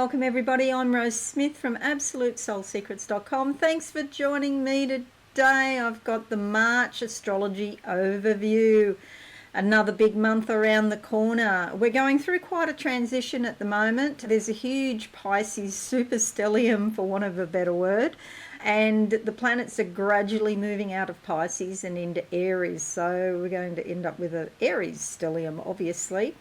welcome everybody. I'm Rose Smith from AbsoluteSoulSecrets.com. Thanks for joining me today. I've got the March Astrology Overview. Another big month around the corner. We're going through quite a transition at the moment. There's a huge Pisces super stellium, for want of a better word, and the planets are gradually moving out of Pisces and into Aries. So we're going to end up with an Aries stellium, obviously.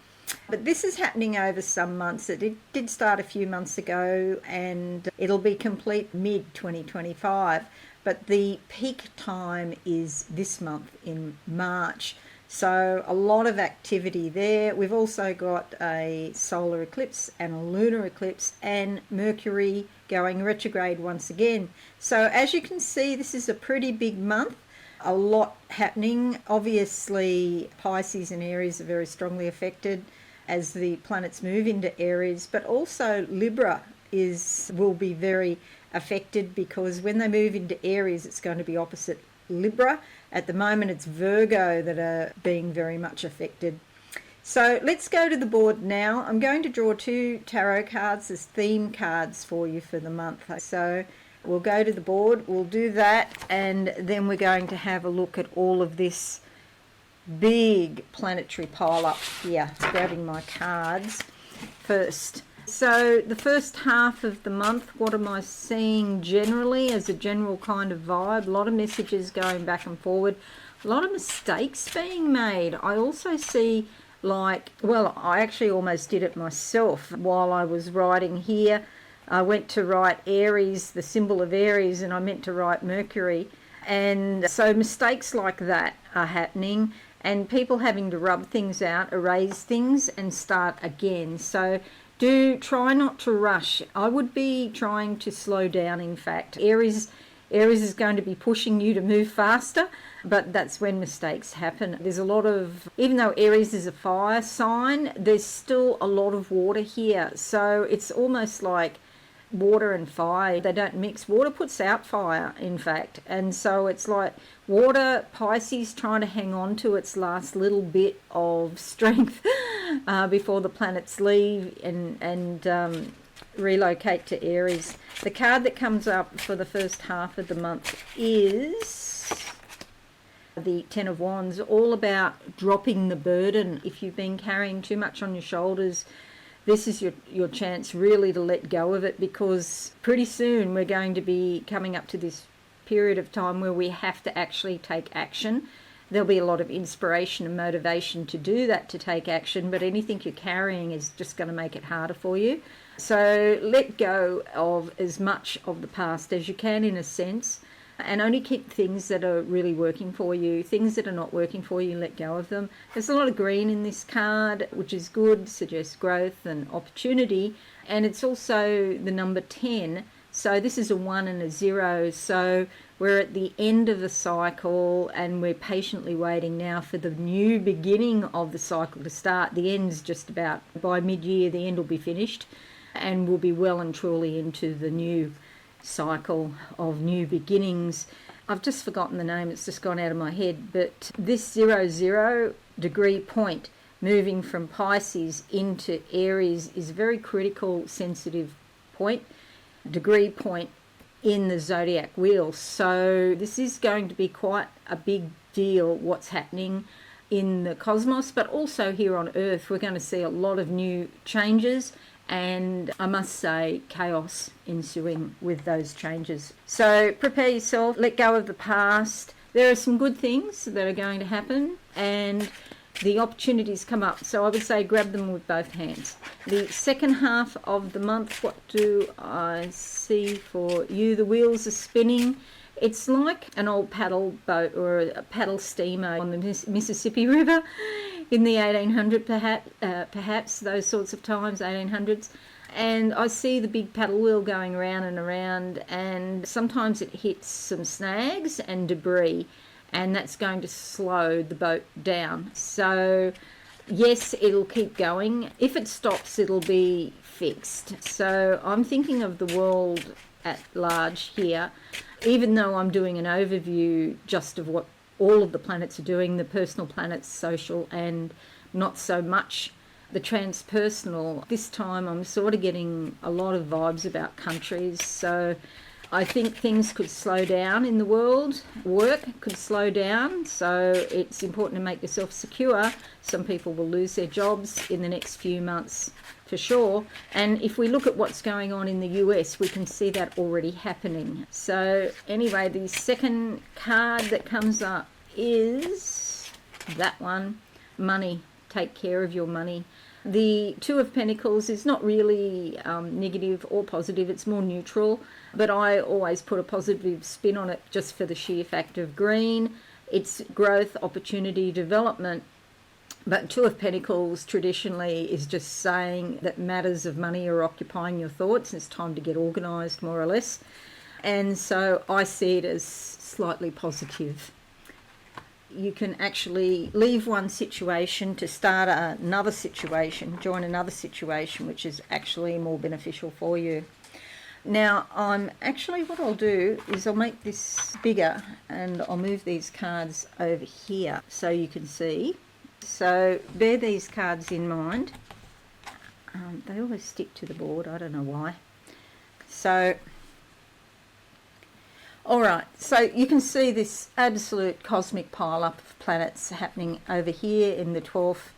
But this is happening over some months. It did start a few months ago and it'll be complete mid-2025. But the peak time is this month in March. So a lot of activity there. We've also got a solar eclipse and a lunar eclipse and Mercury going retrograde once again. So as you can see, this is a pretty big month. A lot happening. Obviously, Pisces and Aries are very strongly affected as the planets move into Aries, but also Libra will be very affected because when they move into Aries, it's going to be opposite Libra. At the moment, it's Virgo that are being very much affected. So let's go to the board now. I'm going to draw two tarot cards as theme cards for you for the month. So we'll go to the board, we'll do that, and then we're going to have a look at all of this big planetary pile up here. Grabbing my cards first. So the first half of the month, what am I seeing generally as a general kind of vibe? A lot of messages going back and forward, a lot of mistakes being made. I also see I actually almost did it myself while I was writing here. I went to write Aries, the symbol of Aries, and I meant to write Mercury. And so mistakes like that are happening and people having to rub things out, erase things and start again. So do try not to rush. I would be trying to slow down, in fact. Aries is going to be pushing you to move faster, but that's when mistakes happen. There's a lot of, even though Aries is a fire sign, there's still a lot of water here. So it's almost like water and fire, they don't mix. Water puts out fire, in fact, and so it's like water, Pisces trying to hang on to its last little bit of strength before the planets leave and relocate to Aries. The card that comes up for the first half of the month is the Ten of Wands, all about dropping the burden. If you've been carrying too much on your shoulders, this is your chance really to let go of it, because pretty soon we're going to be coming up to this period of time where we have to actually take action. There'll be a lot of inspiration and motivation to do that, to take action, but anything you're carrying is just going to make it harder for you. So let go of as much of the past as you can, in a sense, and only keep things that are really working for you. Things that are not working for you, let go of them. There's a lot of green in this card, which is good, suggests growth and opportunity, and it's also the number 10. So this is a 1 and a 0, so we're at the end of the cycle and we're patiently waiting now for the new beginning of the cycle to start. The end's just about, by mid-year the end will be finished and we'll be well and truly into the new cycle of new beginnings. I've just forgotten the name, it's just gone out of my head, but this 00 degree point moving from Pisces into Aries is a very critical, sensitive degree point in the zodiac wheel. So this is going to be quite a big deal, what's happening in the cosmos, but also here on Earth. We're going to see a lot of new changes and, I must say, chaos ensuing with those changes. So prepare yourself, let go of the past. There are some good things that are going to happen and the opportunities come up. So I would say grab them with both hands. The second half of the month, what do I see for you? The wheels are spinning. It's like an old paddle boat or a paddle steamer on the Mississippi River in the 1800s, perhaps those sorts of times, 1800s. And I see the big paddle wheel going around and around, and sometimes it hits some snags and debris, and that's going to slow the boat down. So yes, it'll keep going. If it stops, it'll be fixed. So I'm thinking of the world at large here, even though I'm doing an overview just of what all of the planets are doing, the personal planets, social and not so much the transpersonal, this time I'm sort of getting a lot of vibes about countries. So I think things could slow down in the world. Work could slow down, so it's important to make yourself secure. Some people will lose their jobs in the next few months for sure. And if we look at what's going on in the US, we can see that already happening. So anyway, the second card that comes up is that one, money. Take care of your money. The Two of Pentacles is not really negative or positive, it's more neutral, but I always put a positive spin on it just for the sheer fact of green. It's growth, opportunity, development. But Two of Pentacles traditionally is just saying that matters of money are occupying your thoughts. It's time to get organised, more or less. And so I see it as slightly positive. You can actually leave one situation to start another situation, join another situation, which is actually more beneficial for you. Now, what I'll do is I'll make this bigger and I'll move these cards over here so you can see. So bear these cards in mind. They always stick to the board, I don't know why. So all right, so you can see this absolute cosmic pile-up of planets happening over here in the 12th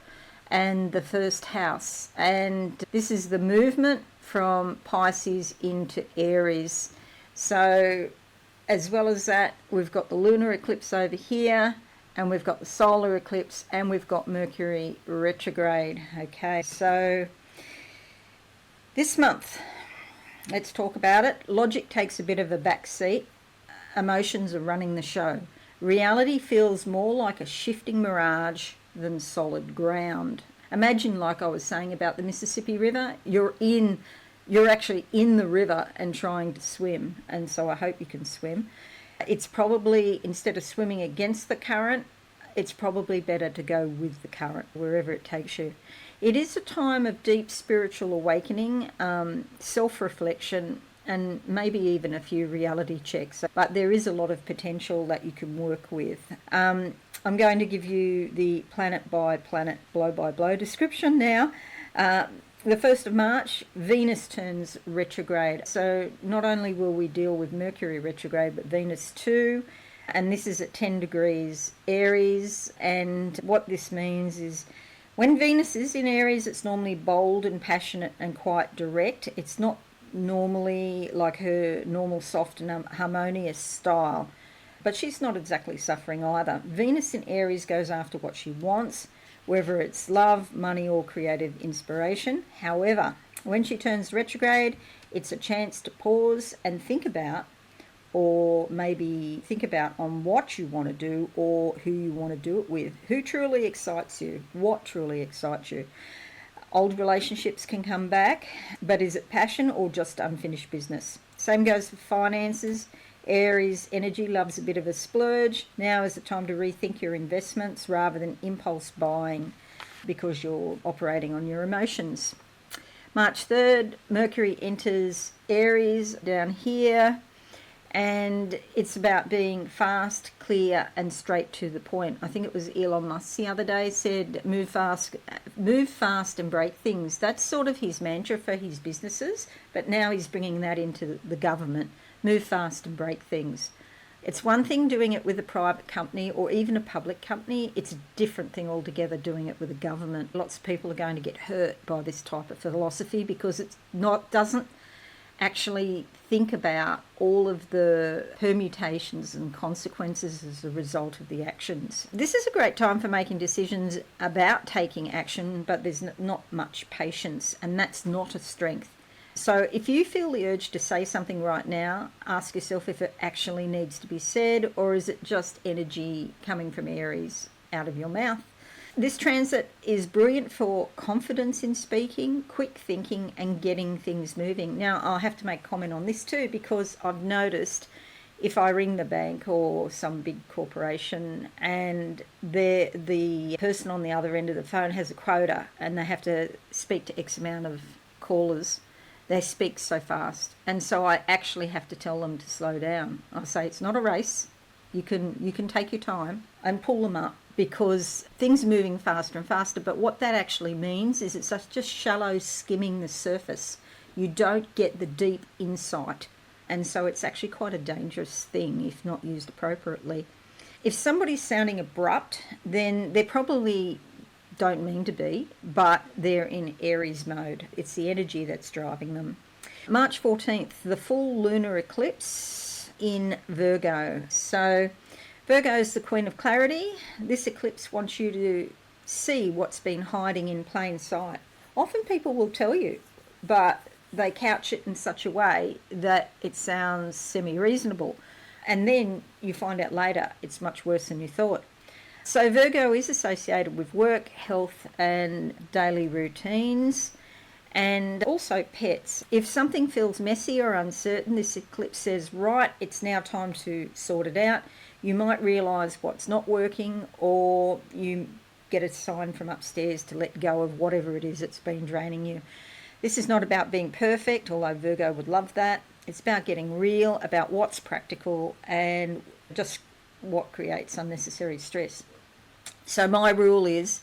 and the first house. And this is the movement from Pisces into Aries. So as well as that, we've got the lunar eclipse over here, and we've got the solar eclipse, and we've got Mercury retrograde. Okay, so this month, let's talk about it. Logic takes a bit of a back seat. Emotions are running the show. Reality feels more like a shifting mirage than solid ground. Imagine, like I was saying about the Mississippi River, you're actually in the river and trying to swim, and so I hope you can swim. It's probably, instead of swimming against the current, it's probably better to go with the current wherever it takes you. It is a time of deep spiritual awakening, self-reflection, and maybe even a few reality checks. But there is a lot of potential that you can work with. I'm going to give you the planet by planet, blow by blow description now. The 1st of March, Venus turns retrograde. So not only will we deal with Mercury retrograde, but Venus too. And this is at 10 degrees Aries. And what this means is when Venus is in Aries, it's normally bold and passionate and quite direct. It's not normally like her normal soft and harmonious style, but she's not exactly suffering either. Venus in Aries goes after what she wants, whether it's love, money, or creative inspiration. However, when she turns retrograde, it's a chance to pause and think about, or maybe think about on what you want to do or who you want to do it with. Who truly excites you? What truly excites you? Old relationships can come back, but is it passion or just unfinished business? Same goes for finances. Aries energy loves a bit of a splurge. Now is the time to rethink your investments rather than impulse buying because you're operating on your emotions. March 3rd, Mercury enters Aries down here, and it's about being fast, clear, and straight to the point. I think it was Elon Musk the other day said, move fast and break things. That's sort of his mantra for his businesses, but now he's bringing that into the government. Move fast and break things. It's one thing doing it with a private company or even a public company. It's a different thing altogether doing it with a government. Lots of people are going to get hurt by this type of philosophy because doesn't actually think about all of the permutations and consequences as a result of the actions. This is a great time for making decisions about taking action, but there's not much patience, and that's not a strength. So if you feel the urge to say something right now, ask yourself if it actually needs to be said, or is it just energy coming from Aries out of your mouth. This transit is brilliant for confidence in speaking, quick thinking, and getting things moving. Now, I'll have to make comment on this too, because I've noticed if I ring the bank or some big corporation and the person on the other end of the phone has a quota and they have to speak to X amount of callers, they speak so fast. And so I actually have to tell them to slow down. I say it's not a race. You can take your time and pull them up. because things are moving faster and faster. But what that actually means is it's just shallow skimming the surface. You don't get the deep insight. And so it's actually quite a dangerous thing if not used appropriately. If somebody's sounding abrupt, then they probably don't mean to be, but they're in Aries mode. It's the energy that's driving them. March 14th, the full lunar eclipse in Virgo. So Virgo is the queen of clarity. This eclipse wants you to see what's been hiding in plain sight. Often people will tell you, but they couch it in such a way that it sounds semi-reasonable. And then you find out later it's much worse than you thought. So Virgo is associated with work, health, and daily routines, and also pets. If something feels messy or uncertain, this eclipse says, right, it's now time to sort it out. You might realise what's not working, or you get a sign from upstairs to let go of whatever it is that's been draining you. This is not about being perfect, although Virgo would love that. It's about getting real, about what's practical, and just what creates unnecessary stress. So my rule is,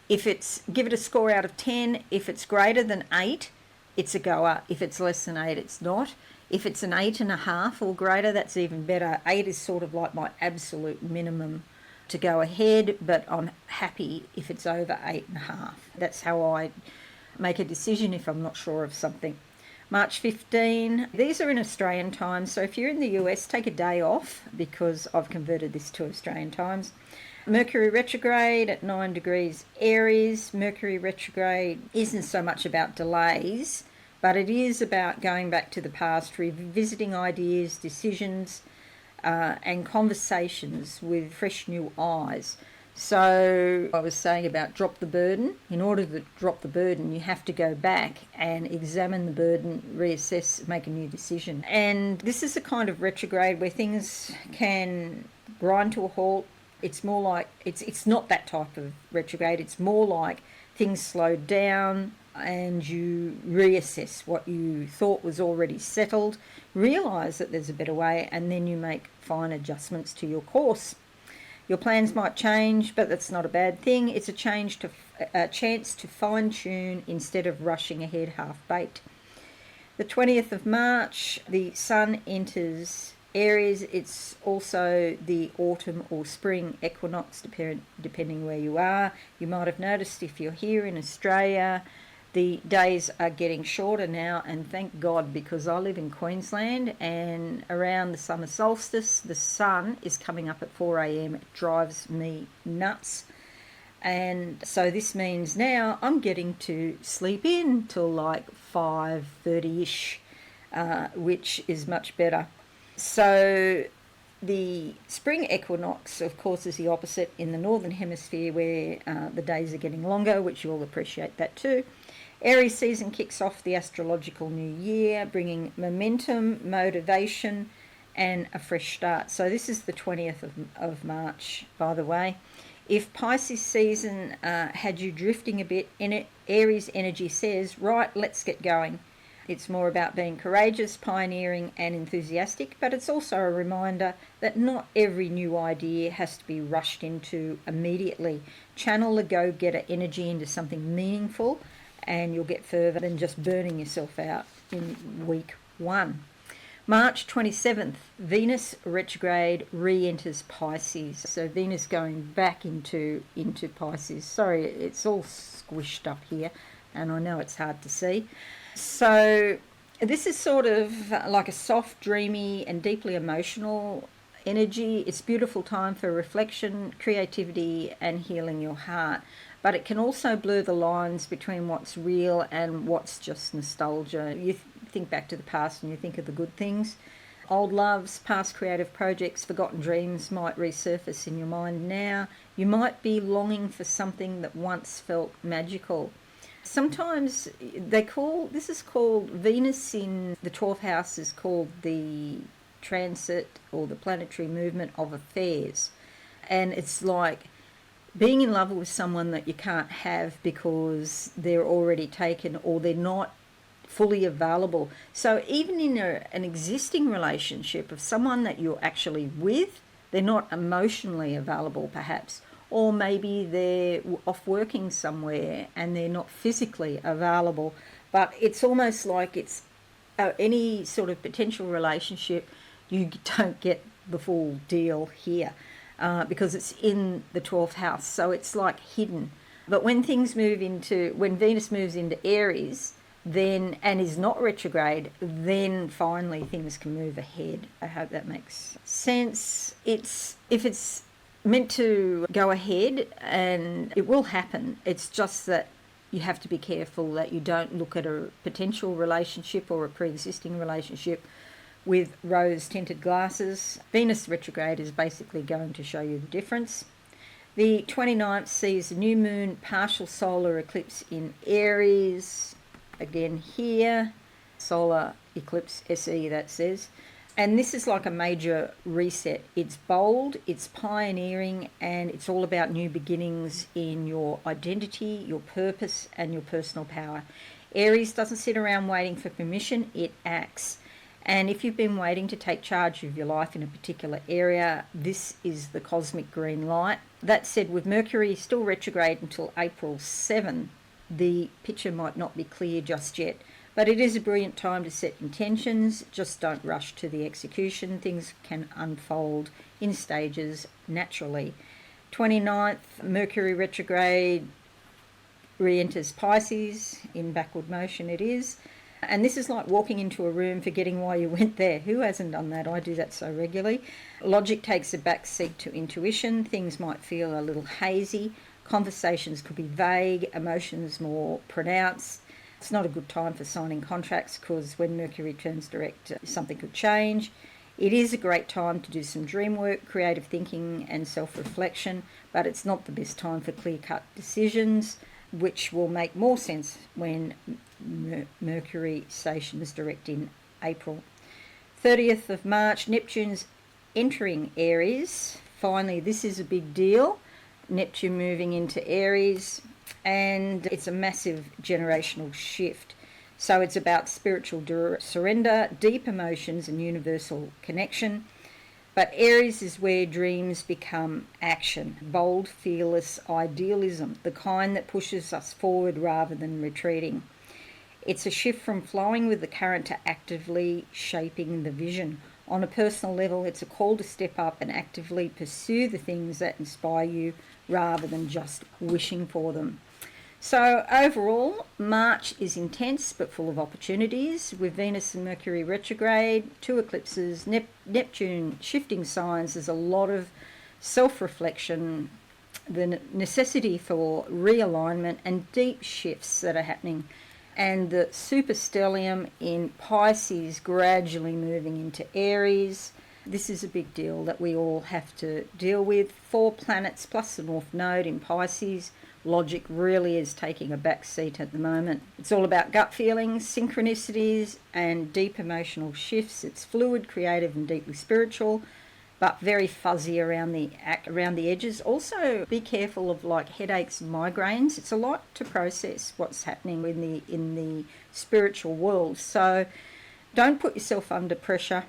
give it a score out of 10. If it's greater than 8, it's a goer. If it's less than 8, it's not. If it's an 8.5 or greater, that's even better. 8 is sort of like my absolute minimum to go ahead, but I'm happy if it's over 8.5. That's how I make a decision if I'm not sure of something. March 15, these are in Australian time, so if you're in the US, take a day off because I've converted this to Australian times. Mercury Retrograde at 9 degrees Aries. Mercury Retrograde isn't so much about delays, but it is about going back to the past, revisiting ideas, decisions, and conversations with fresh new eyes. So I was saying about drop the burden. In order to drop the burden, you have to go back and examine the burden, reassess, make a new decision. And this is a kind of retrograde where things can grind to a halt. It's more like, it's not that type of retrograde. It's more like things slow down and you reassess what you thought was already settled, realise that there's a better way, and then you make fine adjustments to your course. Your plans might change, but that's not a bad thing. It's a chance to fine-tune instead of rushing ahead half-baked. The 20th of March, the Sun enters Aries. It's also the autumn or spring equinox, depending where you are. You might have noticed if you're here in Australia, the days are getting shorter now, and thank God, because I live in Queensland, and around the summer solstice, the sun is coming up at 4 a.m. It drives me nuts. And so this means now I'm getting to sleep in till like 5:30ish, which is much better. So the spring equinox, of course, is the opposite in the northern hemisphere, where the days are getting longer, which you all appreciate that too. Aries season kicks off the astrological new year, bringing momentum, motivation, and a fresh start. So this is the 20th of March, by the way. If Pisces season had you drifting a bit in it, Aries energy says, right, let's get going. It's more about being courageous, pioneering, and enthusiastic, but it's also a reminder that not every new idea has to be rushed into immediately. Channel the go-getter energy into something meaningful, and you'll get further than just burning yourself out in week 1. March 27th, Venus retrograde re-enters Pisces. So Venus going back into Pisces. Sorry, it's all squished up here, and I know it's hard to see. So this is sort of like a soft, dreamy, and deeply emotional energy. It's a beautiful time for reflection, creativity, and healing your heart. But it can also blur the lines between what's real and what's just nostalgia. You think back to the past and you think of the good things. Old loves, past creative projects, forgotten dreams might resurface in your mind now. You might be longing for something that once felt magical. Sometimes this is called, Venus in the 12th house is called the transit or the planetary movement of affairs. And it's like being in love with someone that you can't have because they're already taken or they're not fully available. So even in an existing relationship of someone that you're actually with, they're not emotionally available perhaps, or maybe they're off working somewhere and they're not physically available. But it's almost like it's any sort of potential relationship, you don't get the full deal here because it's in the 12th house, so it's like hidden. But when Venus moves into Aries, then, and is not retrograde, then finally things can move ahead. I hope that makes sense. If it's meant to go ahead, and it will happen, it's just that you have to be careful that you don't look at a potential relationship or a pre-existing relationship with rose-tinted glasses. Venus retrograde is basically going to show you the difference. The 29th sees a new moon partial solar eclipse in Aries. Again here, solar eclipse SE that says. And this is like a major reset. It's bold, it's pioneering, and it's all about new beginnings in your identity, your purpose, and your personal power. Aries doesn't sit around waiting for permission, it acts. And if you've been waiting to take charge of your life in a particular area, this is the cosmic green light. That said, with Mercury still retrograde until April 7, the picture might not be clear just yet. But it is a brilliant time to set intentions. Just don't rush to the execution. Things can unfold in stages naturally. 29th, Mercury retrograde re-enters Pisces. In backward motion it is. And this is like walking into a room forgetting why you went there. Who hasn't done that? I do that so regularly. Logic takes a back seat to intuition. Things might feel a little hazy. Conversations could be vague. Emotions more pronounced. It's not a good time for signing contracts because when Mercury turns direct, something could change. It is a great time to do some dream work, creative thinking and self-reflection, but it's not the best time for clear-cut decisions, which will make more sense when Mercury stations direct in April. 30th of March, Neptune's entering Aries. Finally, this is a big deal. Neptune moving into Aries. And it's a massive generational shift. So it's about spiritual surrender, deep emotions and universal connection. But Aries is where dreams become action, bold, fearless idealism, the kind that pushes us forward rather than retreating. It's a shift from flowing with the current to actively shaping the vision. On a personal level, it's a call to step up and actively pursue the things that inspire you rather than just wishing for them. So overall, March is intense but full of opportunities. With Venus and Mercury retrograde, 2 eclipses, Neptune shifting signs, there's a lot of self-reflection, the necessity for realignment and deep shifts that are happening. And the super stellium in Pisces gradually moving into Aries. This is a big deal that we all have to deal with. 4 planets plus the North Node in Pisces. Logic really is taking a back seat at the moment. It's all about gut feelings, synchronicities, and deep emotional shifts. It's fluid, creative, and deeply spiritual, but very fuzzy around the edges. Also, be careful of like headaches and migraines. It's a lot to process what's happening in the spiritual world. So, don't put yourself under pressure.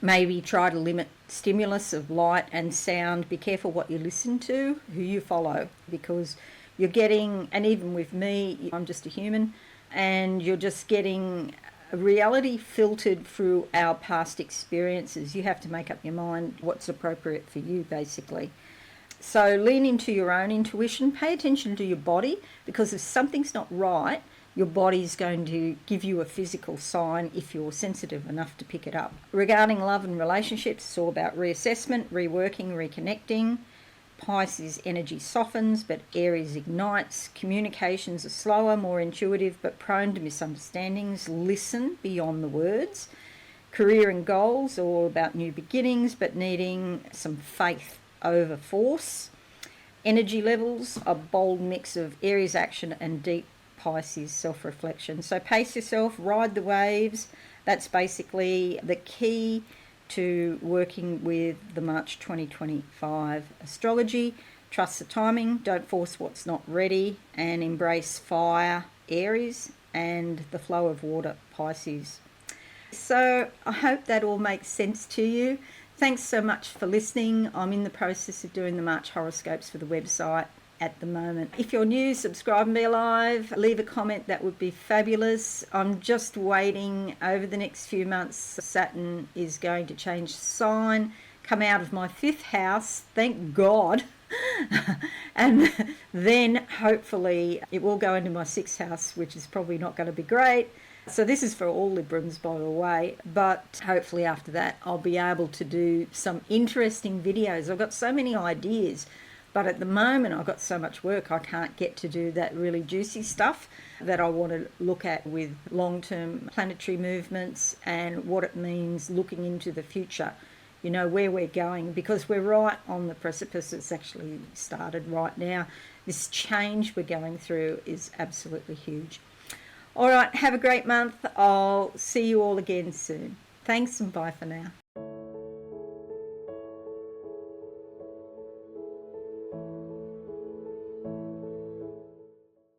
Maybe try to limit stimulus of light and sound. Be careful what you listen to, who you follow, because you're getting, and even with me, I'm just a human, and you're just getting a reality filtered through our past experiences. You have to make up your mind what's appropriate for you, basically. So lean into your own intuition. Pay attention to your body, because if something's not right, your body's going to give you a physical sign if you're sensitive enough to pick it up. Regarding love and relationships, it's all about reassessment, reworking, reconnecting. Pisces energy softens, but Aries ignites. Communications are slower, more intuitive, but prone to misunderstandings. Listen beyond the words. Career and goals are all about new beginnings, but needing some faith over force. Energy levels, a bold mix of Aries action and deep Pisces self-reflection. So pace yourself, ride the waves. That's basically the key to working with the March 2025 astrology. Trust the timing, don't force what's not ready, and embrace fire, Aries, and the flow of water, Pisces. So I hope that all makes sense to you. Thanks so much for listening. I'm in the process of doing the March horoscopes for the website at the moment. If you're new, subscribe and be alive. Leave a comment, that would be fabulous. I'm just waiting over the next few months. Saturn is going to change sign, come out of my 5th house, thank God. And then hopefully it will go into my 6th house, which is probably not going to be great. So this is for all Librans, by the way, but hopefully after that I'll be able to do some interesting videos. I've got so many ideas, but at the moment I've got so much work I can't get to do that really juicy stuff that I want to look at with long-term planetary movements and what it means looking into the future, you know, where we're going, because we're right on the precipice. It's actually started right now. This change we're going through is absolutely huge. All right, have a great month. I'll see you all again soon. Thanks and bye for now.